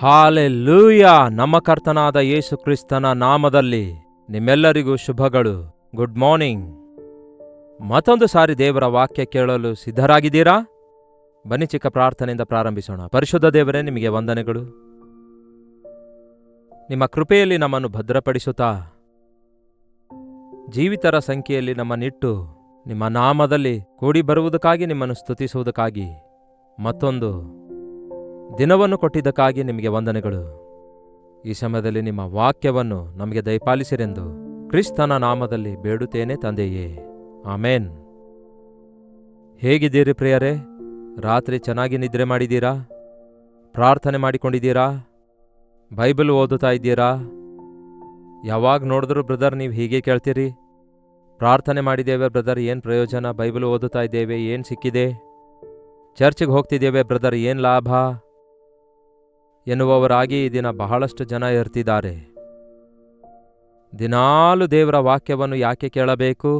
Hallelujah! ನಮ್ಮ ಕರ್ತನಾದ ಯೇಸು ಕ್ರಿಸ್ತನ ನಾಮದಲ್ಲಿ ನಿಮ್ಮೆಲ್ಲರಿಗೂ ಶುಭಗಳು. Good morning. ಮತ್ತೊಂದು ಸಾರಿ ದೇವರ ವಾಕ್ಯ ಕೇಳಲು ಸಿದ್ಧರಾಗಿದ್ದೀರಾ? ಬನ್ನಿ ಚಿಕ್ಕ ಪ್ರಾರ್ಥನೆಯಿಂದ ಪ್ರಾರಂಭಿಸೋಣ. ಪರಿಶುದ್ಧ ದೇವರೇ, ನಿಮಗೆ ವಂದನೆಗಳು. ನಿಮ್ಮ ಕೃಪೆಯಲ್ಲಿ ನಮ್ಮನ್ನು ಭದ್ರಪಡಿಸುತ್ತಾ ಜೀವಿತರ ಸಂಖ್ಯೆಯಲ್ಲಿ ನಮ್ಮನ್ನಿಟ್ಟು ನಿಮ್ಮ ನಾಮದಲ್ಲಿ ಕೂಡಿ ಬರುವುದಕ್ಕಾಗಿ, ನಿಮ್ಮನ್ನು ಸ್ತುತಿಸುವುದಕ್ಕಾಗಿ, ಮತ್ತೊಂದು ದಿನವನ್ನು ಕೊಟ್ಟಿದ್ದಕ್ಕಾಗಿ ನಿಮಗೆ ವಂದನೆಗಳು. ಈ ಸಮಯದಲ್ಲಿ ನಿಮ್ಮ ವಾಕ್ಯವನ್ನು ನಮಗೆ ದಯಪಾಲಿಸಿರೆಂದು ಕ್ರಿಸ್ತನ ನಾಮದಲ್ಲಿ ಬೇಡುತ್ತೇನೆ ತಂದೆಯೇ, ಆಮೇನ್. ಹೇಗಿದ್ದೀರಿ ಪ್ರಿಯರೇ? ರಾತ್ರಿ ಚೆನ್ನಾಗಿ ನಿದ್ರೆ ಮಾಡಿದ್ದೀರಾ? ಪ್ರಾರ್ಥನೆ ಮಾಡಿಕೊಂಡಿದ್ದೀರಾ? ಬೈಬಲ್ ಓದುತ್ತಾ ಇದ್ದೀರಾ? ಯಾವಾಗ ನೋಡಿದ್ರು ಬ್ರದರ್ ನೀವು ಹೀಗೆ ಕೇಳ್ತೀರಿ, ಪ್ರಾರ್ಥನೆ ಮಾಡಿದ್ದೇವೆ ಬ್ರದರ್, ಏನು ಪ್ರಯೋಜನ? ಬೈಬಲ್ ಓದುತ್ತಾ ಇದ್ದೇವೆ, ಏನು ಸಿಕ್ಕಿದೆ? ಚರ್ಚ್ಗೆ ಹೋಗ್ತಿದ್ದೇವೆ ಬ್ರದರ್, ಏನು ಲಾಭ? ಎನ್ನುವವರಾಗಿ ಈ ದಿನ ಬಹಳಷ್ಟು ಜನ ಇರ್ತಿದ್ದಾರೆ. ದಿನಾಲು ದೇವರ ವಾಕ್ಯವನ್ನು ಯಾಕೆ ಕೇಳಬೇಕು?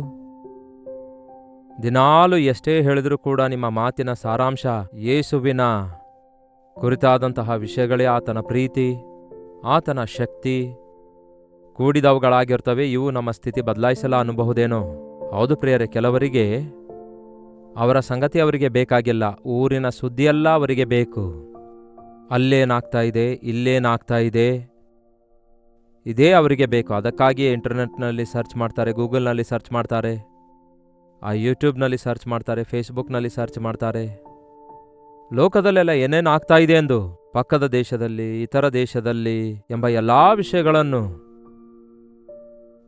ದಿನಾಲು ಎಷ್ಟೇ ಹೇಳಿದರೂ ಕೂಡ ನಿಮ್ಮ ಮಾತಿನ ಸಾರಾಂಶ ಯೇಸುವಿನ ಕುರಿತಾದಂತಹ ವಿಷಯಗಳೇ. ಆತನ ಪ್ರೀತಿ, ಆತನ ಶಕ್ತಿ ಕೂಡಿದವುಗಳಾಗಿರ್ತವೆ. ಇವು ನಮ್ಮ ಸ್ಥಿತಿ ಬದಲಾಯಿಸಲ ಅನ್ನಬಹುದೇನೋ. ಹೌದು ಪ್ರಿಯರೇ, ಕೆಲವರಿಗೆ ಅವರ ಸಂಗತಿ ಅವರಿಗೆ ಬೇಕಾಗಿಲ್ಲ, ಊರಿನ ಸುದ್ದಿಯೆಲ್ಲ ಅವರಿಗೆ ಬೇಕು. ಅಲ್ಲೇನಾಗ್ತಾ ಇದೆ, ಇಲ್ಲೇನಾಗ್ತಾ ಇದೆ, ಇದೇ ಅವರಿಗೆ ಬೇಕು. ಅದಕ್ಕಾಗಿಯೇ ಇಂಟರ್ನೆಟ್ನಲ್ಲಿ ಸರ್ಚ್ ಮಾಡ್ತಾರೆ, ಗೂಗಲ್ನಲ್ಲಿ ಸರ್ಚ್ ಮಾಡ್ತಾರೆ, ಆ ಯೂಟ್ಯೂಬ್ನಲ್ಲಿ ಸರ್ಚ್ ಮಾಡ್ತಾರೆ, ಫೇಸ್ಬುಕ್ನಲ್ಲಿ ಸರ್ಚ್ ಮಾಡ್ತಾರೆ. ಲೋಕದಲ್ಲೆಲ್ಲ ಏನೇನು ಆಗ್ತಾ ಇದೆ ಎಂದು, ಪಕ್ಕದ ದೇಶದಲ್ಲಿ, ಇತರ ದೇಶದಲ್ಲಿ ಎಂಬ ಎಲ್ಲ ವಿಷಯಗಳನ್ನು,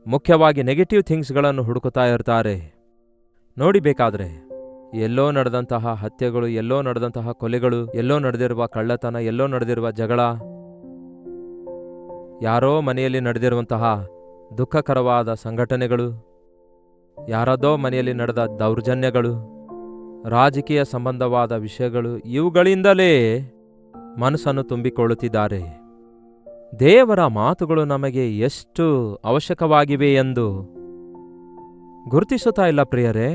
ಮುಖ್ಯವಾಗಿ ನೆಗೆಟಿವ್ ಥಿಂಗ್ಸ್ಗಳನ್ನು ಹುಡುಕುತ್ತಾ ಇರ್ತಾರೆ. ನೋಡಿಬೇಕಾದ್ರೆ ಎಲ್ಲೋ ನಡೆದಂತಹ ಹತ್ಯೆಗಳು, ಎಲ್ಲೋ ನಡೆದಂತಹ ಕೊಲೆಗಳು, ಎಲ್ಲೋ ನಡೆದಿರುವ ಕಳ್ಳತನ, ಎಲ್ಲೋ ನಡೆದಿರುವ ಜಗಳ, ಯಾರೋ ಮನೆಯಲ್ಲಿ ನಡೆದಿರುವಂತಹ ದುಃಖಕರವಾದ ಸಂಘಟನೆಗಳು, ಯಾರದೋ ಮನೆಯಲ್ಲಿ ನಡೆದ ದೌರ್ಜನ್ಯಗಳು, ರಾಜಕೀಯ ಸಂಬಂಧವಾದ ವಿಷಯಗಳು, ಇವುಗಳಿಂದಲೇ ಮನಸ್ಸನ್ನು ತುಂಬಿಕೊಳ್ಳುತ್ತಿದ್ದಾರೆ. ದೇವರ ಮಾತುಗಳು ನಮಗೆ ಎಷ್ಟು ಅವಶ್ಯಕವಾಗಿವೆ ಎಂದು ಗುರುತಿಸುತ್ತಾ ಇಲ್ಲ ಪ್ರಿಯರೇ.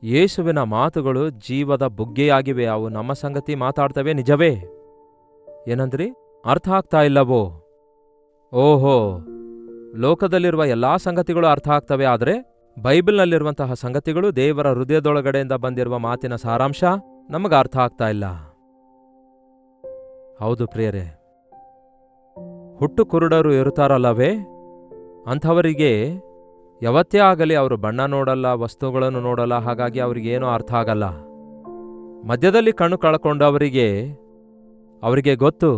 ಯೇಸುವಿನ ಮಾತುಗಳು ಜೀವದ ಬುಗ್ಗೆಯಾಗಿವೆ. ಅವು ನಮ್ಮ ಸಂಗತಿ ಮಾತಾಡ್ತವೆ, ನಿಜವೇ. ಏನಂದ್ರಿ? ಅರ್ಥ ಆಗ್ತಾ ಇಲ್ಲವೋ? ಓಹೋ, ಲೋಕದಲ್ಲಿರುವ ಎಲ್ಲಾ ಸಂಗತಿಗಳು ಅರ್ಥ ಆಗ್ತವೆ, ಆದರೆ ಬೈಬಲ್ನಲ್ಲಿರುವಂತಹ ಸಂಗತಿಗಳು, ದೇವರ ಹೃದಯದೊಳಗಡೆಯಿಂದ ಬಂದಿರುವ ಮಾತಿನ ಸಾರಾಂಶ ನಮಗೆ ಅರ್ಥ ಆಗ್ತಾ ಇಲ್ಲ. ಹೌದು ಪ್ರಿಯರೇ, ಹುಟ್ಟು ಕುರುಡರು ಇರುತ್ತಾರಲ್ಲವೇ, ಅಂಥವರಿಗೆ ಯಾವತ್ತೇ ಆಗಲಿ ಅವರು ಬಣ್ಣ ನೋಡಲ್ಲ, ವಸ್ತುಗಳನ್ನು ನೋಡಲ್ಲ, ಹಾಗಾಗಿ ಅವರಿಗೇನೂ ಅರ್ಥ ಆಗಲ್ಲ. ಮಧ್ಯದಲ್ಲಿ ಕಣ್ಣು ಕಳ್ಕೊಂಡವರಿಗೆ ಅವರಿಗೆ ಗೊತ್ತು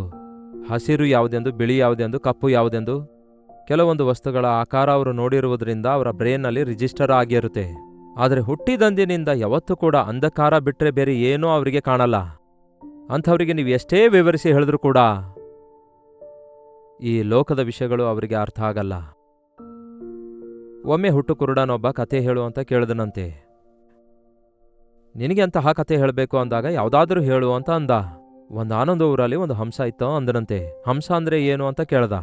ಹಸಿರು ಯಾವುದೆಂದು, ಬಿಳಿ ಯಾವುದೆಂದು, ಕಪ್ಪು ಯಾವುದೆಂದು. ಕೆಲವೊಂದು ವಸ್ತುಗಳ ಆಕಾರ ಅವರು ನೋಡಿರುವುದರಿಂದ ಅವರ ಬ್ರೇನ್ನಲ್ಲಿ ರಿಜಿಸ್ಟರ್ ಆಗಿರುತ್ತೆ. ಆದರೆ ಹುಟ್ಟಿದಂದಿನಿಂದ ಯಾವತ್ತೂ ಕೂಡ ಅಂಧಕಾರ ಬಿಟ್ಟರೆ ಬೇರೆ ಏನೂ ಅವರಿಗೆ ಕಾಣಲ್ಲ. ಅಂಥವರಿಗೆ ನೀವು ಎಷ್ಟೇ ವಿವರಿಸಿ ಹೇಳಿದ್ರೂ ಕೂಡ ಈ ಲೋಕದ ವಿಷಯಗಳು ಅವರಿಗೆ ಅರ್ಥ ಆಗಲ್ಲ. ಒಮ್ಮೆ ಹುಟ್ಟು ಕುರುಡನೊಬ್ಬ ಕತೆ ಹೇಳು ಅಂತ ಕೇಳಿದನಂತೆ. ನಿನಗೆ ಅಂತಹ ಕತೆ ಹೇಳಬೇಕು ಅಂದಾಗ ಯಾವುದಾದ್ರೂ ಹೇಳು ಅಂತ ಅಂದ. ಒಂದಾನೊಂದು ಊರಲ್ಲಿ ಒಂದು ಹಂಸ ಇತ್ತು ಅಂದನಂತೆ. ಹಂಸ ಅಂದ್ರೆ ಏನು ಅಂತ ಕೇಳ್ದ.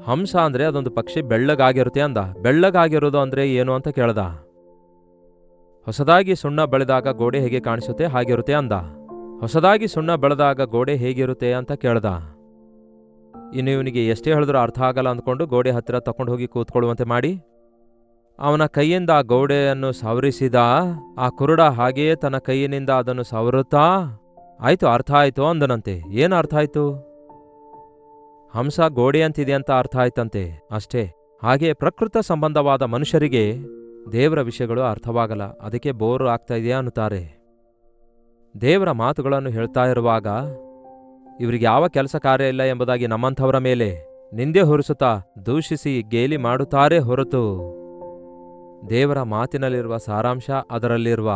ಹಂಸ ಅಂದ್ರೆ ಅದೊಂದು ಪಕ್ಷಿ, ಬೆಳ್ಳಗಾಗಿರುತ್ತೆ ಅಂದ. ಬೆಳ್ಳಗಾಗಿರೋದು ಅಂದ್ರೆ ಏನು ಅಂತ ಕೇಳ್ದ. ಹೊಸದಾಗಿ ಸುಣ್ಣ ಬಳಿದಾಗ ಗೋಡೆ ಹೇಗೆ ಕಾಣಿಸುತ್ತೆ ಹಾಗಿರುತ್ತೆ ಅಂದ. ಹೊಸದಾಗಿ ಸುಣ್ಣ ಬೆಳೆದಾಗ ಗೋಡೆ ಹೇಗಿರುತ್ತೆ ಅಂತ ಕೇಳ್ದ. ಇನ್ನು ಇವನಿಗೆ ಎಷ್ಟೇ ಹೇಳಿದ್ರೂ ಅರ್ಥ ಆಗಲ್ಲ ಅಂದ್ಕೊಂಡು ಗೋಡೆ ಹತ್ತಿರ ತಕೊಂಡು ಹೋಗಿ ಕೂತ್ಕೊಳ್ಳುವಂತೆ ಮಾಡಿ ಅವನ ಕೈಯಿಂದ ಆ ಗೋಡೆಯನ್ನು ಸವರಿಸಿದ. ಆ ಕುರುಡ ಹಾಗೆಯೇ ತನ್ನ ಕೈಯಿನಿಂದ ಅದನ್ನು ಸವರುತ್ತಾ, ಆಯ್ತು ಅರ್ಥ ಆಯ್ತು ಅಂದನಂತೆ. ಏನು ಅರ್ಥ ಆಯ್ತು? ಹಂಸ ಗೋಡೆ ಅಂತಿದೆ ಅಂತ ಅರ್ಥ ಆಯ್ತಂತೆ, ಅಷ್ಟೇ. ಹಾಗೆ ಪ್ರಕೃತ ಸಂಬಂಧವಾದ ಮನುಷ್ಯರಿಗೆ ದೇವರ ವಿಷಯಗಳು ಅರ್ಥವಾಗಲ್ಲ, ಅದಕ್ಕೆ ಬೋರು ಆಗ್ತಾ ಇದೆಯಾ ಅನ್ನುತ್ತಾರೆ. ದೇವರ ಮಾತುಗಳನ್ನು ಹೇಳ್ತಾ ಇರುವಾಗ ಇವರಿಗೆ ಯಾವ ಕೆಲಸ ಕಾರ್ಯ ಇಲ್ಲ ಎಂಬುದಾಗಿ ನಮ್ಮಂಥವರ ಮೇಲೆ ನಿಂದೆ ಹೊರಿಸುತ್ತಾ ದೂಷಿಸಿ ಗೇಲಿ ಮಾಡುತ್ತಾರೆ ಹೊರತು ದೇವರ ಮಾತಿನಲ್ಲಿರುವ ಸಾರಾಂಶ, ಅದರಲ್ಲಿರುವ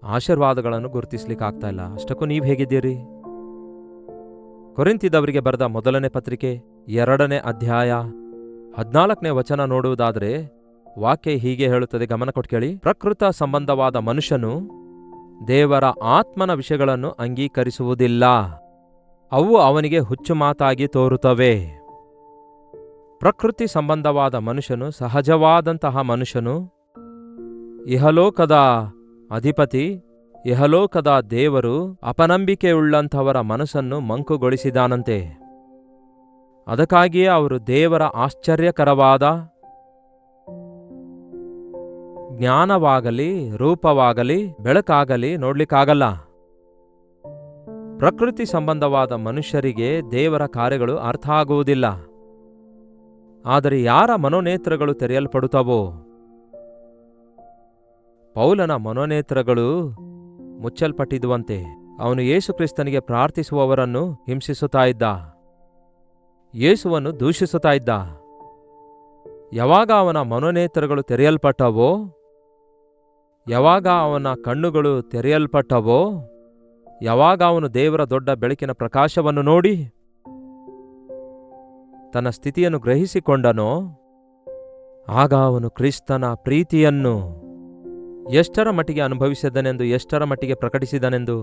ಆಶೀರ್ವಾದಗಳನ್ನು ಗುರುತಿಸ್ಲಿಕ್ಕಾಗ್ತಾ ಇಲ್ಲ. ಅಷ್ಟಕ್ಕೂ ನೀವು ಹೇಗಿದ್ದೀರಿ? ಕೊರಿಂಥದವರಿಗೆ ಬರೆದ ಮೊದಲನೇ ಪತ್ರಿಕೆ 2ನೇ ಅಧ್ಯಾಯ 14ನೇ ವಚನ ನೋಡುವುದಾದರೆ ವಾಕ್ಯ ಹೀಗೆ ಹೇಳುತ್ತದೆ, ಗಮನ ಕೊಟ್ಟು ಕೇಳಿ. ಪ್ರಕೃತ ಸಂಬಂಧವಾದ ಮನುಷ್ಯನು ದೇವರ ಆತ್ಮನ ವಿಷಯಗಳನ್ನು ಅಂಗೀಕರಿಸುವುದಿಲ್ಲ, ಅವು ಅವನಿಗೆ ಹುಚ್ಚು ಮಾತಾಗಿ ತೋರುತ್ತವೆ. ಪ್ರಕೃತಿ ಸಂಬಂಧವಾದ ಮನುಷ್ಯನು, ಸಹಜವಾದಂತಹ ಮನುಷ್ಯನು, ಇಹಲೋಕದ ಅಧಿಪತಿ, ಇಹಲೋಕದ ದೇವರು ಅಪನಂಬಿಕೆಯುಳ್ಳಂಥವರ ಮನಸ್ಸನ್ನು ಮಂಕುಗೊಳಿಸಿದಾನಂತೆ. ಅದಕ್ಕಾಗಿಯೇ ಅವರು ದೇವರ ಆಶ್ಚರ್ಯಕರವಾದ ಜ್ಞಾನವಾಗಲಿ, ರೂಪವಾಗಲಿ, ಬೆಳಕಾಗಲಿ ನೋಡ್ಲಿಕ್ಕಾಗಲ್ಲ. ಪ್ರಕೃತಿ ಸಂಬಂಧವಾದ ಮನುಷ್ಯರಿಗೆ ದೇವರ ಕಾರ್ಯಗಳು ಅರ್ಥ ಆಗುವುದಿಲ್ಲ. ಆದರೆ ಯಾರ ಮನೋನೇತ್ರಗಳು ತೆರೆಯಲ್ಪಡುತ್ತವೋ, ಪೌಲನ ಮನೋನೇತ್ರಗಳು ಮುಚ್ಚಲ್ಪಟ್ಟಿದುವಂತೆ. ಅವನು ಯೇಸುಕ್ರಿಸ್ತನಿಗೆ ಪ್ರಾರ್ಥಿಸುವವರನ್ನು ಹಿಂಸಿಸುತ್ತಾ ಇದ್ದ, ಯೇಸುವನ್ನು ದೂಷಿಸುತ್ತಾ ಇದ್ದ. ಯಾವಾಗ ಅವನ ಮನೋನೇತ್ರಗಳು ತೆರೆಯಲ್ಪಟ್ಟವೋ, ಯಾವಾಗ ಅವನ ಕಣ್ಣುಗಳು ತೆರೆಯಲ್ಪಟ್ಟವೋ, ಯಾವಾಗ ಅವನು ದೇವರ ದೊಡ್ಡ ಬೆಳಕಿನ ಪ್ರಕಾಶವನ್ನು ನೋಡಿ ತನ್ನ ಸ್ಥಿತಿಯನ್ನು ಗ್ರಹಿಸಿಕೊಂಡನೋ, ಆಗ ಅವನು ಕ್ರಿಸ್ತನ ಪ್ರೀತಿಯನ್ನು ಎಷ್ಟರ ಮಟ್ಟಿಗೆ ಅನುಭವಿಸಿದನೆಂದು, ಎಷ್ಟರ ಮಟ್ಟಿಗೆ ಪ್ರಕಟಿಸಿದನೆಂದು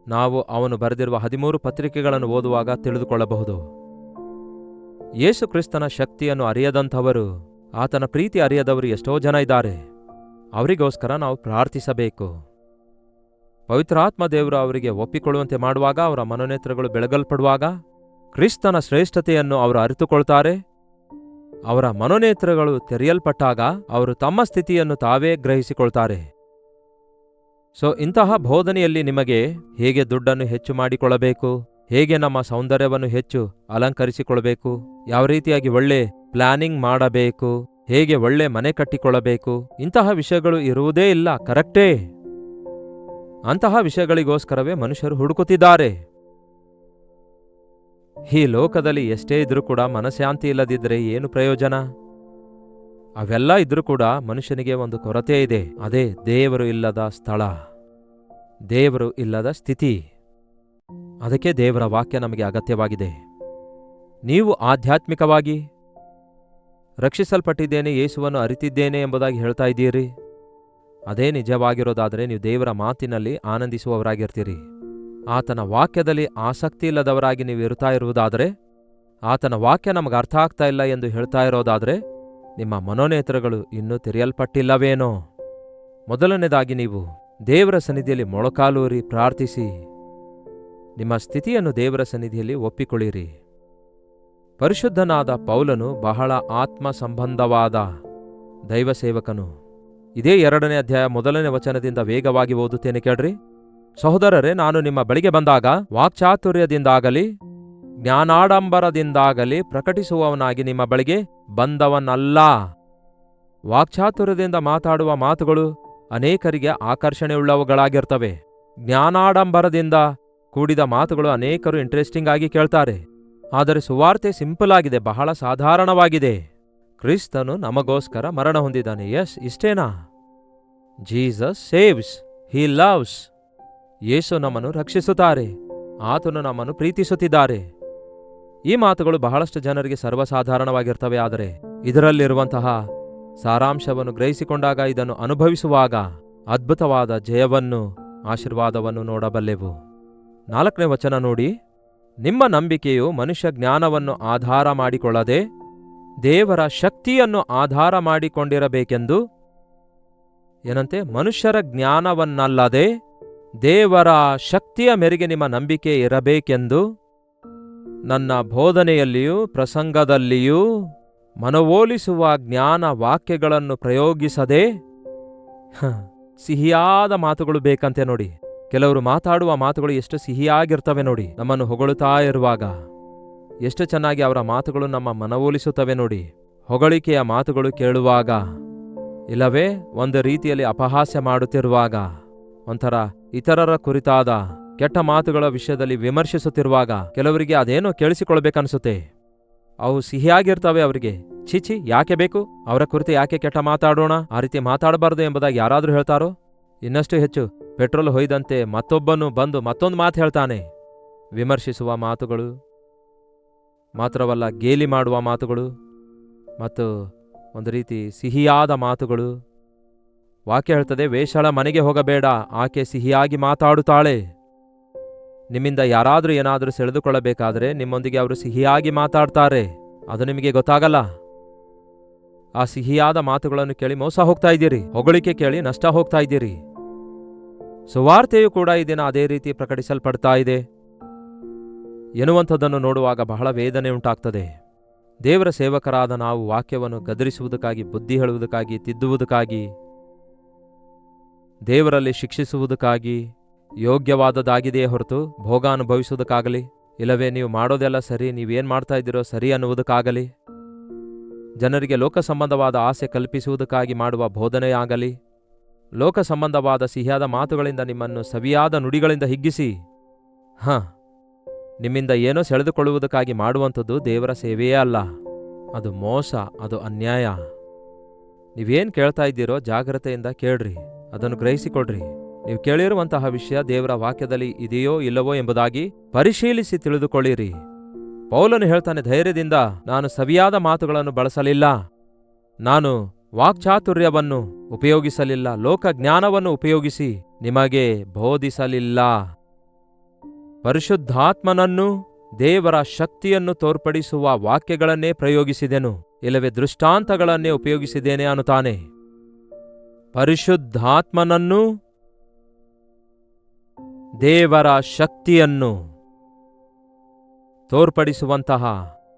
ನಾವು ಅವನು ಬರೆದಿರುವ 13 ಪತ್ರಿಕೆಗಳನ್ನು ಓದುವಾಗ ತಿಳಿದುಕೊಳ್ಳಬಹುದು. ಯೇಸು ಕ್ರಿಸ್ತನ ಶಕ್ತಿಯನ್ನು ಅರಿಯದಂಥವರು, ಆತನ ಪ್ರೀತಿ ಅರಿಯದವರು ಎಷ್ಟೋ ಜನ ಇದ್ದಾರೆ. ಅವರಿಗೋಸ್ಕರ ನಾವು ಪ್ರಾರ್ಥಿಸಬೇಕು. ಪವಿತ್ರಾತ್ಮ ದೇವರು ಅವರಿಗೆ ಒಪ್ಪಿಕೊಳ್ಳುವಂತೆ ಮಾಡುವಾಗ, ಅವರ ಮನೋನೇತ್ರಗಳು ಬೆಳಗಲ್ಪಡುವಾಗ ಕ್ರಿಸ್ತನ ಶ್ರೇಷ್ಠತೆಯನ್ನು ಅವರು ಅರಿತುಕೊಳ್ತಾರೆ. ಅವರ ಮನೋನೇತ್ರಗಳು ತೆರೆಯಲ್ಪಟ್ಟಾಗ ಅವರು ತಮ್ಮ ಸ್ಥಿತಿಯನ್ನು ತಾವೇ ಗ್ರಹಿಸಿಕೊಳ್ತಾರೆ. ಇಂತಹ ಬೋಧನೆಯಲ್ಲಿ ನಿಮಗೆ ಹೇಗೆ ದುಡ್ಡನ್ನು ಹೆಚ್ಚು ಮಾಡಿಕೊಳ್ಳಬೇಕು, ಹೇಗೆ ನಮ್ಮ ಸೌಂದರ್ಯವನ್ನು ಹೆಚ್ಚು ಅಲಂಕರಿಸಿಕೊಳ್ಳಬೇಕು, ಯಾವ ರೀತಿಯಾಗಿ ಒಳ್ಳೆ ಪ್ಲಾನಿಂಗ್ ಮಾಡಬೇಕು, ಹೇಗೆ ಒಳ್ಳೆ ಮನೆ ಕಟ್ಟಿಕೊಳ್ಳಬೇಕು, ಇಂತಹ ವಿಷಯಗಳು ಇರುವುದೇ ಇಲ್ಲ. ಕರೆಕ್ಟೇ. ಅಂತಹ ವಿಷಯಗಳಿಗೋಸ್ಕರವೇ ಮನುಷ್ಯರು ಹುಡುಕುತ್ತಿದ್ದಾರೆ. ಈ ಲೋಕದಲ್ಲಿ ಎಷ್ಟೇ ಇದ್ರೂ ಕೂಡ ಮನಃಶಾಂತಿ ಇಲ್ಲದಿದ್ದರೆ ಏನು ಪ್ರಯೋಜನ? ಅವೆಲ್ಲ ಇದ್ರೂ ಕೂಡ ಮನುಷ್ಯನಿಗೆ ಒಂದು ಕೊರತೆ ಇದೆ. ಅದೇ ದೇವರು ಇಲ್ಲದ ಸ್ಥಳ, ದೇವರು ಇಲ್ಲದ ಸ್ಥಿತಿ. ಅದಕ್ಕೆ ದೇವರ ವಾಕ್ಯ ನಮಗೆ ಅಗತ್ಯವಾಗಿದೆ. ನೀವು ಆಧ್ಯಾತ್ಮಿಕವಾಗಿ ರಕ್ಷಿಸಲ್ಪಟ್ಟಿದ್ದೇನೆ, ಯೇಸುವನ್ನು ಅರಿತಿದ್ದೇನೆ ಎಂಬುದಾಗಿ ಹೇಳ್ತಾ ಇದ್ದೀರಿ. ಅದೇ ನಿಜವಾಗಿರೋದಾದರೆ ನೀವು ದೇವರ ಮಾತಿನಲ್ಲಿ ಆನಂದಿಸುವವರಾಗಿರ್ತೀರಿ. ಆತನ ವಾಕ್ಯದಲ್ಲಿ ಆಸಕ್ತಿ ಇಲ್ಲದವರಾಗಿ ನೀವು ಇರ್ತಾ ಇರುವುದಾದರೆ, ಆತನ ವಾಕ್ಯ ನಮಗೆ ಅರ್ಥ ಆಗ್ತಾ ಇಲ್ಲ ಎಂದು ಹೇಳ್ತಾ ಇರೋದಾದರೆ, ನಿಮ್ಮ ಮನೋನೇತ್ರಗಳು ಇನ್ನೂ ತೆರೆಯಲ್ಪಟ್ಟಿಲ್ಲವೇನೋ? ಮೊದಲನೇದಾಗಿ ನೀವು ದೇವರ ಸನ್ನಿಧಿಯಲ್ಲಿ ಮೊಳಕಾಲೂರಿ ಪ್ರಾರ್ಥಿಸಿ ನಿಮ್ಮ ಸ್ಥಿತಿಯನ್ನು ದೇವರ ಸನ್ನಿಧಿಯಲ್ಲಿ ಒಪ್ಪಿಕೊಳ್ಳಿರಿ. ಪರಿಶುದ್ಧನಾದ ಪೌಲನು ಬಹಳ ಆತ್ಮ ಸಂಬಂಧವಾದ ದೈವ ಸೇವಕನು. ಇದೇ 2ನೇ ಅಧ್ಯಾಯ 1ನೇ ವಚನದಿಂದ ವೇಗವಾಗಿ ಓದುತ್ತೇನೆ ಕೇಳ್ರಿ. ಸಹೋದರರೇ, ನಾನು ನಿಮ್ಮ ಬಳಿಗೆ ಬಂದಾಗ ವಾಕ್ಚಾತುರ್ಯದಿಂದಾಗಲಿ ಜ್ಞಾನಾಡಂಬರದಿಂದಾಗಲಿ ಪ್ರಕಟಿಸುವವನಾಗಿ ನಿಮ್ಮ ಬಳಿಗೆ ಬಂದವನಲ್ಲ. ವಾಕ್ಚಾತುರ್ಯದಿಂದ ಮಾತಾಡುವ ಮಾತುಗಳು ಅನೇಕರಿಗೆ ಆಕರ್ಷಣೆಯುಳ್ಳವುಗಳಾಗಿರ್ತವೆ. ಜ್ಞಾನಾಡಂಬರದಿಂದ ಕೂಡಿದ ಮಾತುಗಳು ಅನೇಕರು ಇಂಟ್ರೆಸ್ಟಿಂಗ್ ಆಗಿ ಕೇಳ್ತಾರೆ. ಆದರೆ ಸುವಾರ್ತೆ ಸಿಂಪಲ್ ಆಗಿದೆ, ಬಹಳ ಸಾಧಾರಣವಾಗಿದೆ. ಕ್ರಿಸ್ತನು ನಮಗೋಸ್ಕರ ಮರಣ ಹೊಂದಿದ್ದಾನೆ. ಎಸ್, ಇಷ್ಟೇನಾ? Jesus saves, he loves. Yesu ನಮ್ಮನ್ನು ರಕ್ಷಿಸುತ್ತಾರೆ, ಆತನು ನಮ್ಮನ್ನು ಪ್ರೀತಿಸುತ್ತಿದ್ದಾರೆ. ಈ ಮಾತುಗಳು ಬಹಳಷ್ಟು ಜನರಿಗೆ ಸರ್ವಸಾಧಾರಣವಾಗಿರ್ತವೆ. ಆದರೆ ಇದರಲ್ಲಿರುವಂತಹ ಸಾರಾಂಶವನ್ನು ಗ್ರಹಿಸಿಕೊಂಡಾಗ, ಇದನ್ನು ಅನುಭವಿಸುವಾಗ ಅದ್ಭುತವಾದ ಜಯವನ್ನು, ಆಶೀರ್ವಾದವನ್ನು ನೋಡಬಲ್ಲೆವು. 4ನೇ ವಚನ ನೋಡಿ. ನಿಮ್ಮ ನಂಬಿಕೆಯು ಮನುಷ್ಯ ಜ್ಞಾನವನ್ನು ಆಧಾರ ಮಾಡಿಕೊಳ್ಳದೆ ದೇವರ ಶಕ್ತಿಯನ್ನು ಆಧಾರ ಮಾಡಿಕೊಂಡಿರಬೇಕೆಂದು, ಏನಂತೆ? ಮನುಷ್ಯರ ಜ್ಞಾನವನ್ನಲ್ಲದೆ ದೇವರ ಶಕ್ತಿಯ ಮೇರೆಗೆ ನಿಮ್ಮ ನಂಬಿಕೆ ಇರಬೇಕೆಂದು ನನ್ನ ಬೋಧನೆಯಲ್ಲಿಯೂ ಪ್ರಸಂಗದಲ್ಲಿಯೂ ಮನವೊಲಿಸುವ ಜ್ಞಾನ ವಾಕ್ಯಗಳನ್ನು ಪ್ರಯೋಗಿಸದೆ, ಸಿಹಿಯಾದ ಮಾತುಗಳು ಬೇಕಂತೆ ನೋಡಿ. ಕೆಲವರು ಮಾತಾಡುವ ಮಾತುಗಳು ಎಷ್ಟು ಸಿಹಿಯಾಗಿರ್ತವೆ ನೋಡಿ. ನಮ್ಮನ್ನು ಹೊಗಳುತ್ತಾ ಇರುವಾಗ ಎಷ್ಟು ಚೆನ್ನಾಗಿ ಅವರ ಮಾತುಗಳು ನಮ್ಮ ಮನವೊಲಿಸುತ್ತವೆ ನೋಡಿ. ಹೊಗಳಿಕೆಯ ಮಾತುಗಳು ಕೇಳುವಾಗ, ಇಲ್ಲವೇ ಒಂದು ರೀತಿಯಲ್ಲಿ ಅಪಹಾಸ್ಯ ಮಾಡುತ್ತಿರುವಾಗ, ಒಂಥರ ಇತರರ ಕುರಿತಾದ ಕೆಟ್ಟ ಮಾತುಗಳ ವಿಷಯದಲ್ಲಿ ವಿಮರ್ಶಿಸುತ್ತಿರುವಾಗ ಕೆಲವರಿಗೆ ಅದೇನೋ ಕೇಳಿಸಿಕೊಳ್ಬೇಕನ್ಸುತ್ತೆ. ಅವು ಸಿಹಿಯಾಗಿರ್ತವೆ ಅವರಿಗೆ. ಛೀ, ಯಾಕೆ ಬೇಕು? ಅವರ ಕುರಿತು ಯಾಕೆ ಕೆಟ್ಟ ಮಾತಾಡೋಣ? ಆ ರೀತಿ ಮಾತಾಡಬಾರದು ಎಂಬುದಾಗಿ ಯಾರಾದರೂ ಹೇಳ್ತಾರೋ? ಇನ್ನಷ್ಟು ಹೆಚ್ಚು ಪೆಟ್ರೋಲ್ ಹೊಯ್ದಂತೆ ಮತ್ತೊಬ್ಬನು ಬಂದು ಮತ್ತೊಂದು ಮಾತು ಹೇಳ್ತಾನೆ. ವಿಮರ್ಶಿಸುವ ಮಾತುಗಳು ಮಾತ್ರವಲ್ಲ, ಗೇಲಿ ಮಾಡುವ ಮಾತುಗಳು ಮತ್ತು ಒಂದು ರೀತಿ ಸಿಹಿಯಾದ ಮಾತುಗಳು. ವಾಕ್ಯ ಹೇಳ್ತದೆ, ವೇಷಳ ಮನೆಗೆ ಹೋಗಬೇಡ, ಆಕೆ ಸಿಹಿಯಾಗಿ ಮಾತಾಡುತ್ತಾಳೆ. ನಿಮ್ಮಿಂದ ಯಾರಾದರೂ ಏನಾದರೂ ಸೆಳೆದುಕೊಳ್ಳಬೇಕಾದ್ರೆ ನಿಮ್ಮೊಂದಿಗೆ ಅವರು ಸಿಹಿಯಾಗಿ ಮಾತಾಡ್ತಾರೆ. ಅದು ನಿಮಗೆ ಗೊತ್ತಾಗಲ್ಲ. ಆ ಸಿಹಿಯಾದ ಮಾತುಗಳನ್ನು ಕೇಳಿ ಮೋಸ ಹೋಗ್ತಾ ಇದ್ದೀರಿ. ಹೊಗಳಿಕೆ ಕೇಳಿ ನಷ್ಟ ಹೋಗ್ತಾ ಇದ್ದೀರಿ. ಸುವಾರ್ತೆಯು ಕೂಡ ಈ ದಿನ ಅದೇ ರೀತಿ ಪ್ರಕಟಿಸಲ್ಪಡ್ತಾ ಇದೆ ಎನ್ನುವಂಥದ್ದನ್ನು ನೋಡುವಾಗ ಬಹಳ ವೇದನೆ ಉಂಟಾಗ್ತದೆ. ದೇವರ ಸೇವಕರಾದ ನಾವು ವಾಕ್ಯವನ್ನು ಗದರಿಸುವುದಕ್ಕಾಗಿ, ಬುದ್ಧಿ ಹೇಳುವುದಕ್ಕಾಗಿ, ತಿದ್ದುವುದಕ್ಕಾಗಿ, ದೇವರಲ್ಲಿ ಶಿಕ್ಷಿಸುವುದಕ್ಕಾಗಿ ಯೋಗ್ಯವಾದದ್ದಾಗಿದೆಯೇ ಹೊರತು ಭೋಗ ಅನುಭವಿಸುವುದಕ್ಕಾಗಲಿ, ಇಲ್ಲವೇ ನೀವು ಮಾಡೋದೆಲ್ಲ ಸರಿ, ನೀವೇನು ಮಾಡ್ತಾ ಇದ್ದೀರೋ ಸರಿ ಅನ್ನುವುದಕ್ಕಾಗಲಿ, ಜನರಿಗೆ ಲೋಕ ಸಂಬಂಧವಾದ ಆಸೆ ಕಲ್ಪಿಸುವುದಕ್ಕಾಗಿ ಮಾಡುವ ಬೋಧನೆಯಾಗಲಿ, ಲೋಕ ಸಂಬಂಧವಾದ ಸಿಹಿಯಾದ ಮಾತುಗಳಿಂದ ನಿಮ್ಮನ್ನು ಸವಿಯಾದ ನುಡಿಗಳಿಂದ ಹಿಗ್ಗಿಸಿ ನಿಮ್ಮಿಂದ ಏನೋ ಸೆಳೆದುಕೊಳ್ಳುವುದಕ್ಕಾಗಿ ಮಾಡುವಂಥದ್ದು ದೇವರ ಸೇವೆಯೇ ಅಲ್ಲ. ಅದು ಮೋಸ, ಅದು ಅನ್ಯಾಯ. ನೀವೇನು ಕೇಳ್ತಾ ಇದ್ದೀರೋ ಜಾಗ್ರತೆಯಿಂದ ಕೇಳ್ರಿ, ಅದನ್ನು ಗ್ರಹಿಸಿಕೊಡ್ರಿ. ನೀವು ಕೇಳಿರುವಂತಹ ವಿಷಯ ದೇವರ ವಾಕ್ಯದಲ್ಲಿ ಇದೆಯೋ ಇಲ್ಲವೋ ಎಂಬುದಾಗಿ ಪರಿಶೀಲಿಸಿ ತಿಳಿದುಕೊಳ್ಳಿರಿ. ಪೌಲನು ಹೇಳ್ತಾನೆ ಧೈರ್ಯದಿಂದ, ನಾನು ಸವಿಯಾದ ಮಾತುಗಳನ್ನು ಬಳಸಲಿಲ್ಲ, ನಾನು ವಾಕ್ಚಾತುರ್ಯವನ್ನು ಉಪಯೋಗಿಸಲಿಲ್ಲ, ಲೋಕ ಜ್ಞಾನವನ್ನು ಉಪಯೋಗಿಸಿ ನಿಮಗೆ ಬೋಧಿಸಲಿಲ್ಲ. ಪರಿಶುದ್ಧಾತ್ಮನನ್ನು, ದೇವರ ಶಕ್ತಿಯನ್ನು ತೋರ್ಪಡಿಸುವ ವಾಕ್ಯಗಳನ್ನೇ ಪ್ರಯೋಗಿಸಿದೆನು, ಇಲ್ಲವೇ ದೃಷ್ಟಾಂತಗಳನ್ನೇ ಉಪಯೋಗಿಸಿದ್ದೇನೆ ಅನ್ನುತ್ತಾನೆ. ಪರಿಶುದ್ಧಾತ್ಮನನ್ನು, ದೇವರ ಶಕ್ತಿಯನ್ನು ತೋರ್ಪಡಿಸುವಂತಹ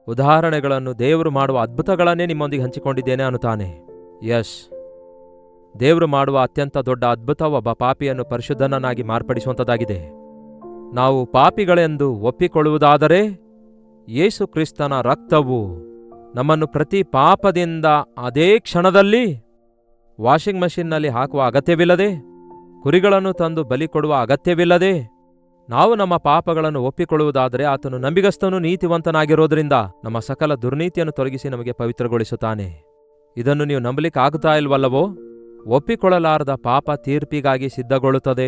ಉದಾಹರಣೆಗಳನ್ನು, ದೇವರು ಮಾಡುವ ಅದ್ಭುತಗಳನ್ನೇ ನಿಮ್ಮೊಂದಿಗೆ ಹಂಚಿಕೊಂಡಿದ್ದೇನೆ ಅನ್ನುತ್ತಾನೆ. ದೇವರು ಮಾಡುವ ಅತ್ಯಂತ ದೊಡ್ಡ ಅದ್ಭುತ ಒಬ್ಬ ಪಾಪಿಯನ್ನು ಪರಿಶುದ್ಧನನ್ನಾಗಿ ಮಾರ್ಪಡಿಸುವಂಥದ್ದಾಗಿದೆ. ನಾವು ಪಾಪಿಗಳೆಂದು ಒಪ್ಪಿಕೊಳ್ಳುವುದಾದರೆ ಯೇಸು ಕ್ರಿಸ್ತನ ರಕ್ತವು ನಮ್ಮನ್ನು ಪ್ರತಿ ಪಾಪದಿಂದ ಅದೇ ಕ್ಷಣದಲ್ಲಿ ವಾಷಿಂಗ್ ಮಷಿನ್ನಲ್ಲಿ ಹಾಕುವ ಅಗತ್ಯವಿಲ್ಲದೆ, ಕುರಿಗಳನ್ನು ತಂದು ಬಲಿ ಕೊಡುವ ಅಗತ್ಯವಿಲ್ಲದೆ, ನಾವು ನಮ್ಮ ಪಾಪಗಳನ್ನು ಒಪ್ಪಿಕೊಳ್ಳುವುದಾದರೆ ಆತನು ನಂಬಿಗಸ್ತನೂ ನೀತಿವಂತನಾಗಿರೋದ್ರಿಂದ ನಮ್ಮ ಸಕಲ ದುರ್ನೀತಿಯನ್ನು ತೊಲಗಿಸಿ ನಮಗೆ ಪವಿತ್ರಗೊಳಿಸುತ್ತಾನೆ. ಇದನ್ನು ನೀವು ನಂಬಲಿಕ್ಕಾಗುತ್ತಾ ಇಲ್ವಲ್ಲವೋ? ಒಪ್ಪಿಕೊಳ್ಳಲಾರದ ಪಾಪ ತೀರ್ಪಿಗಾಗಿ ಸಿದ್ಧಗೊಳ್ಳುತ್ತದೆ.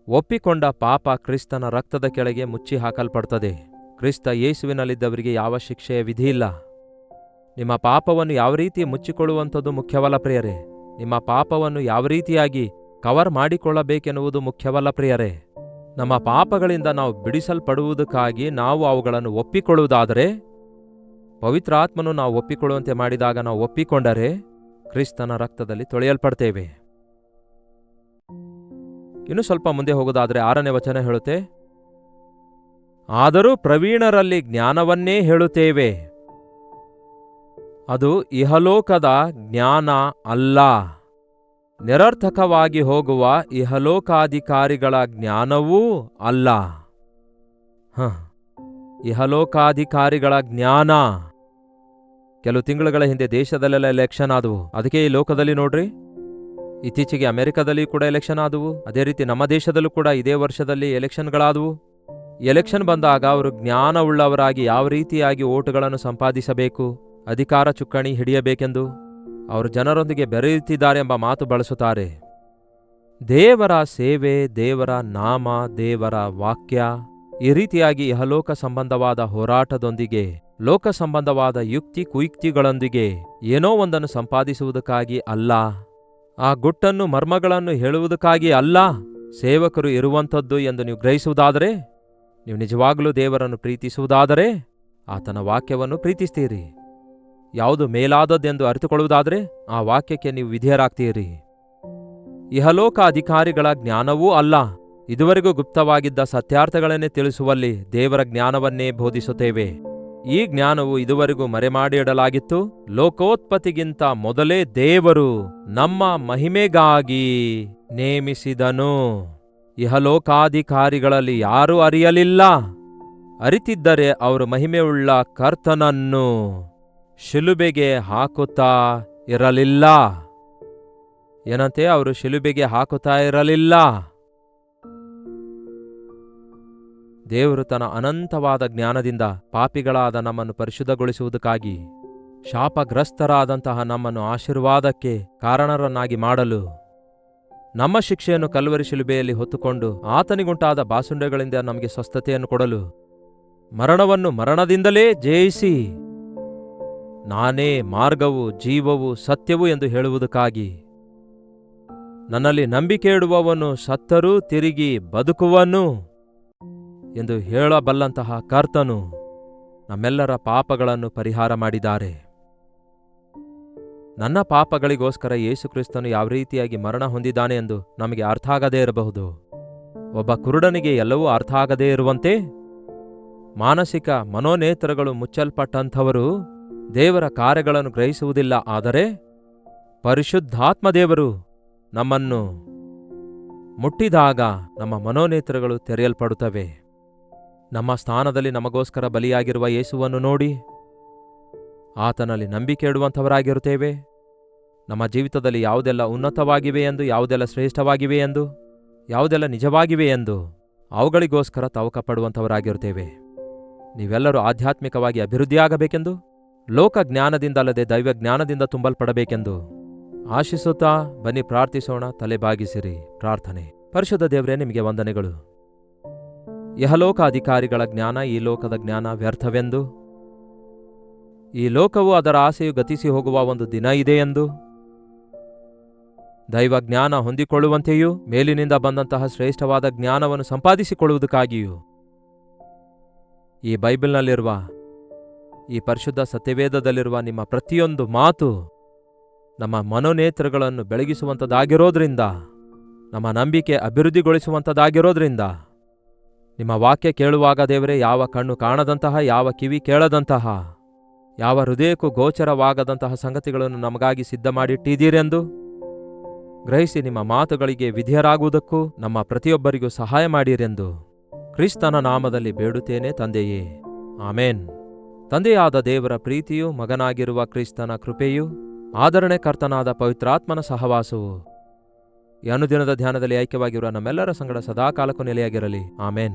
ಒಪ್ಪಿಕೊಂಡ ಪಾಪ ಕ್ರಿಸ್ತನ ರಕ್ತದ ಕೆಳಗೆ ಮುಚ್ಚಿ ಹಾಕಲ್ಪಡ್ತದೆ. ಕ್ರಿಸ್ತ ಯೇಸುವಿನಲ್ಲಿದ್ದವರಿಗೆ ಯಾವ ಶಿಕ್ಷೆಯ ವಿಧಿಯಿಲ್ಲ. ನಿಮ್ಮ ಪಾಪವನ್ನು ಯಾವ ರೀತಿ ಮುಚ್ಚಿಕೊಳ್ಳುವಂಥದ್ದು ಮುಖ್ಯವಲ್ಲ ಪ್ರಿಯರೇ, ನಿಮ್ಮ ಪಾಪವನ್ನು ಯಾವ ರೀತಿಯಾಗಿ ಕವರ್ ಮಾಡಿಕೊಳ್ಳಬೇಕೆನ್ನುವುದು ಮುಖ್ಯವಲ್ಲ ಪ್ರಿಯರೇ. ನಮ್ಮ ಪಾಪಗಳಿಂದ ನಾವು ಬಿಡಿಸಲ್ಪಡುವುದಕ್ಕಾಗಿ ನಾವು ಅವುಗಳನ್ನು ಒಪ್ಪಿಕೊಳ್ಳುವುದಾದರೆ, ಪವಿತ್ರಾತ್ಮನು ನಾವು ಒಪ್ಪಿಕೊಳ್ಳುವಂತೆ ಮಾಡಿದಾಗ ನಾವು ಒಪ್ಪಿಕೊಂಡರೆ ಕ್ರಿಸ್ತನ ರಕ್ತದಲ್ಲಿ ತೊಳೆಯಲ್ಪಡ್ತೇವೆ. ಇನ್ನು ಸ್ವಲ್ಪ ಮುಂದೆ ಹೋಗೋದಾದರೆ 6ನೇ ವಚನ ಹೇಳುತ್ತೆ, ಆದರೂ ಪ್ರವೀಣರಲ್ಲಿ ಜ್ಞಾನವನ್ನೇ ಹೇಳುತ್ತೇವೆ, ಅದು ಇಹಲೋಕದ ಜ್ಞಾನ ಅಲ್ಲ, ನಿರರ್ಥಕವಾಗಿ ಹೋಗುವ ಇಹಲೋಕಾಧಿಕಾರಿಗಳ ಜ್ಞಾನವೂ ಅಲ್ಲ. ಇಹಲೋಕಾಧಿಕಾರಿಗಳ ಜ್ಞಾನ. ಕೆಲವು ತಿಂಗಳುಗಳ ಹಿಂದೆ ದೇಶದಲ್ಲೆಲ್ಲ ಎಲೆಕ್ಷನ್ ಆದವು. ಅದಕ್ಕೆ ಈ ಲೋಕದಲ್ಲಿ ನೋಡ್ರಿ, ಇತ್ತೀಚೆಗೆ ಅಮೆರಿಕದಲ್ಲಿ ಕೂಡ ಎಲೆಕ್ಷನ್ ಆದವು. ಅದೇ ರೀತಿ ನಮ್ಮ ದೇಶದಲ್ಲೂ ಕೂಡ ಇದೇ ವರ್ಷದಲ್ಲಿ ಎಲೆಕ್ಷನ್ಗಳಾದವು. ಎಲೆಕ್ಷನ್ ಬಂದಾಗ ಅವರು ಜ್ಞಾನವುಳ್ಳವರಾಗಿ ಯಾವ ರೀತಿಯಾಗಿ ಓಟುಗಳನ್ನು ಸಂಪಾದಿಸಬೇಕು, ಅಧಿಕಾರ ಚುಕ್ಕಾಣಿ ಹಿಡಿಯಬೇಕೆಂದು ಅವರು ಜನರೊಂದಿಗೆ ಬೆರೆಯುತ್ತಿದ್ದಾರೆ ಎಂಬ ಮಾತು ಬಳಸುತ್ತಾರೆ. ದೇವರ ಸೇವೆ, ದೇವರ ನಾಮ, ದೇವರ ವಾಕ್ಯ, ಈ ರೀತಿಯಾಗಿ ಇಹಲೋಕ ಸಂಬಂಧವಾದ ಹೋರಾಟದೊಂದಿಗೆ, ಲೋಕ ಸಂಬಂಧವಾದ ಯುಕ್ತಿ ಕುಯುಕ್ತಿಗಳೊಂದಿಗೆ ಏನೋ ಒಂದನ್ನು ಸಂಪಾದಿಸುವುದಕ್ಕಾಗಿ ಅಲ್ಲ, ಆ ಗುಟ್ಟನ್ನು ಮರ್ಮಗಳನ್ನು ಹೇಳುವುದಕ್ಕಾಗಿ ಅಲ್ಲ ಸೇವಕರು ಇರುವಂಥದ್ದು ಎಂದು ನೀವು ಗ್ರಹಿಸುವುದಾದರೆ, ನೀವು ನಿಜವಾಗಲೂ ದೇವರನ್ನು ಪ್ರೀತಿಸುವುದಾದರೆ ಆತನ ವಾಕ್ಯವನ್ನು ಪ್ರೀತಿಸ್ತೀರಿ. ಯಾವುದು ಮೇಲಾದದ್ದೆಂದು ಅರಿತುಕೊಳ್ಳುವುದಾದರೆ ಆ ವಾಕ್ಯಕ್ಕೆ ನೀವು ವಿಧೇಯರಾಗ್ತೀರಿ. ಇಹಲೋಕ ಅಧಿಕಾರಿಗಳ ಜ್ಞಾನವೂ ಅಲ್ಲ, ಇದುವರೆಗೂ ಗುಪ್ತವಾಗಿದ್ದ ಸತ್ಯಾರ್ಥಗಳನ್ನೇ ತಿಳಿಸುವಲ್ಲಿ ದೇವರ ಜ್ಞಾನವನ್ನೇ ಬೋಧಿಸುತ್ತೇವೆ. ಈ ಜ್ಞಾನವು ಇದುವರೆಗೂ ಮರೆಮಾಡಿ ಇಡಲಾಗಿತ್ತು. ಲೋಕೋತ್ಪತ್ತಿಗಿಂತ ಮೊದಲೇ ದೇವರು ನಮ್ಮ ಮಹಿಮೆಗಾಗಿ ನೇಮಿಸಿದನು. ಇಹಲೋಕಾಧಿಕಾರಿಗಳಲ್ಲಿ ಯಾರೂ ಅರಿಯಲಿಲ್ಲ. ಅರಿತಿದ್ದರೆ ಅವರು ಮಹಿಮೆಯುಳ್ಳ ಕರ್ತನನ್ನು ಶಿಲುಬೆಗೆ ಹಾಕುತ್ತಾ ಇರಲಿಲ್ಲ. ಏನಂತೆ? ಅವರು ಶಿಲುಬೆಗೆ ಹಾಕುತ್ತಾ ಇರಲಿಲ್ಲ. ದೇವರು ತನ್ನ ಅನಂತವಾದ ಜ್ಞಾನದಿಂದ ಪಾಪಿಗಳಾದ ನಮ್ಮನ್ನು ಪರಿಶುದ್ಧಗೊಳಿಸುವುದಕ್ಕಾಗಿ, ಶಾಪಗ್ರಸ್ತರಾದಂತಹ ನಮ್ಮನ್ನು ಆಶೀರ್ವಾದಕ್ಕೆ ಕಾರಣರನ್ನಾಗಿ ಮಾಡಲು, ನಮ್ಮ ಶಿಕ್ಷೆಯನ್ನು ಕಲ್ವರಿ ಶಿಲುಬೆಯಲ್ಲಿ ಹೊತ್ತುಕೊಂಡು ಆತನಿಗುಂಟಾದ ಬಾಸುಂಡೆಗಳಿಂದ ನಮಗೆ ಸ್ವಸ್ಥತೆಯನ್ನು ಕೊಡಲು, ಮರಣವನ್ನು ಮರಣದಿಂದಲೇ ಜಯಿಸಿ ನಾನೇ ಮಾರ್ಗವು, ಜೀವವು, ಸತ್ಯವು ಎಂದು ಹೇಳುವುದಕ್ಕಾಗಿ, ನನ್ನಲ್ಲಿ ನಂಬಿಕೆ ಇಡುವವನು ಸತ್ತರೂ ತಿರುಗಿ ಬದುಕುವನು ಎಂದು ಹೇಳಬಲ್ಲಂತಹ ಕರ್ತನು ನಮ್ಮೆಲ್ಲರ ಪಾಪಗಳನ್ನು ಪರಿಹಾರ ಮಾಡಿದ್ದಾರೆ. ನನ್ನ ಪಾಪಗಳಿಗೋಸ್ಕರ ಯೇಸು ಕ್ರಿಸ್ತನು ಯಾವ ರೀತಿಯಾಗಿ ಮರಣ ಹೊಂದಿದ್ದಾನೆ ಎಂದು ನಮಗೆ ಅರ್ಥ ಆಗದೇ ಇರಬಹುದು. ಒಬ್ಬ ಕುರುಡನಿಗೆ ಎಲ್ಲವೂ ಅರ್ಥ ಆಗದೇ ಇರುವಂತೆ ಮಾನಸಿಕ ಮನೋನೇತ್ರಗಳು ಮುಚ್ಚಲ್ಪಟ್ಟಂಥವರು ದೇವರ ಕಾರ್ಯಗಳನ್ನು ಗ್ರಹಿಸುವುದಿಲ್ಲ. ಆದರೆ ಪರಿಶುದ್ಧಾತ್ಮದೇವರು ನಮ್ಮನ್ನು ಮುಟ್ಟಿದಾಗ ನಮ್ಮ ಮನೋನೇತ್ರಗಳು ತೆರೆಯಲ್ಪಡುತ್ತವೆ. ನಮ್ಮ ಸ್ಥಾನದಲ್ಲಿ ನಮಗೋಸ್ಕರ ಬಲಿಯಾಗಿರುವ ಯೇಸುವನ್ನು ನೋಡಿ ಆತನಲ್ಲಿ ನಂಬಿಕೆ ಇಡುವಂಥವರಾಗಿರುತ್ತೇವೆ. ನಮ್ಮ ಜೀವಿತದಲ್ಲಿ ಯಾವುದೆಲ್ಲ ಉನ್ನತವಾಗಿವೆ ಎಂದು, ಯಾವುದೆಲ್ಲ ಶ್ರೇಷ್ಠವಾಗಿವೆ ಎಂದು, ಯಾವುದೆಲ್ಲ ನಿಜವಾಗಿವೆ ಎಂದು ಅವುಗಳಿಗೋಸ್ಕರ ತವಕ ಪಡುವಂಥವರಾಗಿರುತ್ತೇವೆ. ನೀವೆಲ್ಲರೂ ಆಧ್ಯಾತ್ಮಿಕವಾಗಿ ಅಭಿವೃದ್ಧಿಯಾಗಬೇಕೆಂದು, ಲೋಕ ಜ್ಞಾನದಿಂದಲ್ಲದೆ ದೈವ ಜ್ಞಾನದಿಂದ ತುಂಬಲ್ಪಡಬೇಕೆಂದು ಆಶಿಸುತ್ತಾ ಬನ್ನಿ ಪ್ರಾರ್ಥಿಸೋಣ. ತಲೆಬಾಗಿಸಿರಿ. ಪ್ರಾರ್ಥನೆ. ಪರಿಶುದ್ಧ ದೇವರೇ, ನಿಮಗೆ ವಂದನೆಗಳು. ಇಹಲೋಕ ಅಧಿಕಾರಿಗಳ ಜ್ಞಾನ ಈ ಲೋಕದ ಜ್ಞಾನ ವ್ಯರ್ಥವೆಂದು, ಈ ಲೋಕವು ಅದರ ಆಸೆಯು ಗತಿಸಿ ಹೋಗುವ ಒಂದು ದಿನ ಇದೆ ಎಂದು, ದೈವ ಜ್ಞಾನ ಹೊಂದಿಕೊಳ್ಳುವಂತೆಯೂ ಮೇಲಿನಿಂದ ಬಂದಂತಹ ಶ್ರೇಷ್ಠವಾದ ಜ್ಞಾನವನ್ನು ಸಂಪಾದಿಸಿಕೊಳ್ಳುವುದಕ್ಕಾಗಿಯೂ ಈ ಬೈಬಲ್ನಲ್ಲಿರುವ, ಈ ಪರಿಶುದ್ಧ ಸತ್ಯವೇದದಲ್ಲಿರುವ ನಿಮ್ಮ ಪ್ರತಿಯೊಂದು ಮಾತು ನಮ್ಮ ಮನೋನೇತ್ರಗಳನ್ನು ಬೆಳಗಿಸುವಂಥದ್ದಾಗಿರೋದ್ರಿಂದ, ನಮ್ಮ ನಂಬಿಕೆ ಅಭಿವೃದ್ಧಿಗೊಳಿಸುವಂಥದ್ದಾಗಿರೋದ್ರಿಂದ, ನಿಮ್ಮ ವಾಕ್ಯ ಕೇಳುವಾಗ ದೇವರೇ, ಯಾವ ಕಣ್ಣು ಕಾಣದಂತಹ, ಯಾವ ಕಿವಿ ಕೇಳದಂತಹ, ಯಾವ ಹೃದಯಕ್ಕೂ ಗೋಚರವಾಗದಂತಹ ಸಂಗತಿಗಳನ್ನು ನಮಗಾಗಿ ಸಿದ್ಧ ಮಾಡಿಟ್ಟಿದ್ದೀರೆಂದು ಗ್ರಹಿಸಿ ನಿಮ್ಮ ಮಾತುಗಳಿಗೆ ವಿಧೇಯರಾಗುವುದಕ್ಕೂ ನಮ್ಮ ಪ್ರತಿಯೊಬ್ಬರಿಗೂ ಸಹಾಯ ಮಾಡಿರೆಂದು ಕ್ರಿಸ್ತನ ನಾಮದಲ್ಲಿ ಬೇಡುತ್ತೇನೆ ತಂದೆಯೇ. ಆಮೇನ್. ತಂದೆಯಾದ ದೇವರ ಪ್ರೀತಿಯೂ, ಮಗನಾಗಿರುವ ಕ್ರಿಸ್ತನ ಕೃಪೆಯೂ, ಆದರಣೆ ಕರ್ತನಾದ ಪವಿತ್ರಾತ್ಮನ ಸಹವಾಸವು ಈ ಅನುದಿನದ ಧ್ಯಾನದಲ್ಲಿ ಐಕ್ಯವಾಗಿರುವ ನಮ್ಮೆಲ್ಲರ ಸಂಗಡ ಸದಾಕಾಲಕ್ಕೂ ನೆಲೆಯಾಗಿರಲಿ. ಆಮೇನ್.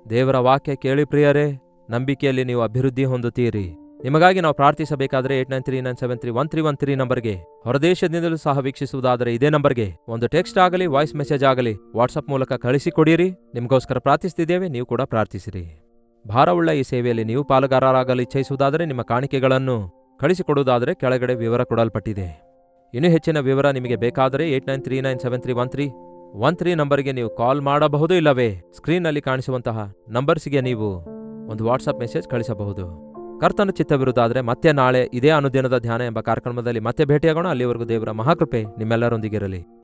ದೇವರ ವಾಕ್ಯ ಕೇಳಿ ಪ್ರಿಯರೇ, ನಂಬಿಕೆಯಲ್ಲಿ ನೀವು ಅಭಿವೃದ್ಧಿ ಹೊಂದುತ್ತೀರಿ. ನಿಮಗಾಗಿ ನಾವು ಪ್ರಾರ್ಥಿಸಬೇಕಾದರೆ 8939731313 ನಂಬರ್ಗೆ, ಹೊರದೇಶದಿಂದಲೂ ಸಹ ವೀಕ್ಷಿಸುವುದಾದರೆ ಇದೇ ನಂಬರ್ಗೆ ಒಂದು ಟೆಕ್ಸ್ಟ್ ಆಗಲಿ, ವಾಯ್ಸ್ ಮೆಸೇಜ್ ಆಗಲಿ ವಾಟ್ಸಪ್ ಮೂಲಕ ಕಳಿಸಿಕೊಡಿರಿ. ನಿಮಗೋಸ್ಕರ ಪ್ರಾರ್ಥಿಸ್ತಿದ್ದೇವೆ, ನೀವು ಕೂಡ ಪ್ರಾರ್ಥಿಸಿರಿ. ಭಾರವುಳ್ಳ ಈ ಸೇವೆಯಲ್ಲಿ ನೀವು ಪಾಲುಗಾರರಾಗಲು ಇಚ್ಛಿಸುವುದಾದರೆ ನಿಮ್ಮ ಕಾಣಿಕೆಗಳನ್ನು ಕಳಿಸಿಕೊಡುವುದಾದರೆ ಕೆಳಗಡೆ ವಿವರ ಕೊಡಲ್ಪಟ್ಟಿದೆ. ಇನ್ನೂ ಹೆಚ್ಚಿನ ವಿವರ ನಿಮಗೆ ಬೇಕಾದರೆ 8939731313 ನಂಬರ್ಗೆ ನೀವು ಕಾಲ್ ಮಾಡಬಹುದು, ಇಲ್ಲವೇ ಸ್ಕ್ರೀನ್ನಲ್ಲಿ ಕಾಣಿಸುವಂತಹ ನಂಬರ್ಸ್ಗೆ ನೀವು ಒಂದು ವಾಟ್ಸಪ್ ಮೆಸೇಜ್ ಕಳಿಸಬಹುದು. ಕರ್ತನ ಚಿತ್ತವಿರುವುದಾದರೆ ಮತ್ತೆ ನಾಳೆ ಇದೇ ಅನುದಿನದ ಧ್ಯಾನ ಎಂಬ ಕಾರ್ಯಕ್ರಮದಲ್ಲಿ ಮತ್ತೆ ಭೇಟಿಯಾಗೋಣ. ಅಲ್ಲಿವರೆಗೂ ದೇವರ ಮಹಾಕೃಪೆ ನಿಮ್ಮೆಲ್ಲರೊಂದಿಗಿರಲಿ.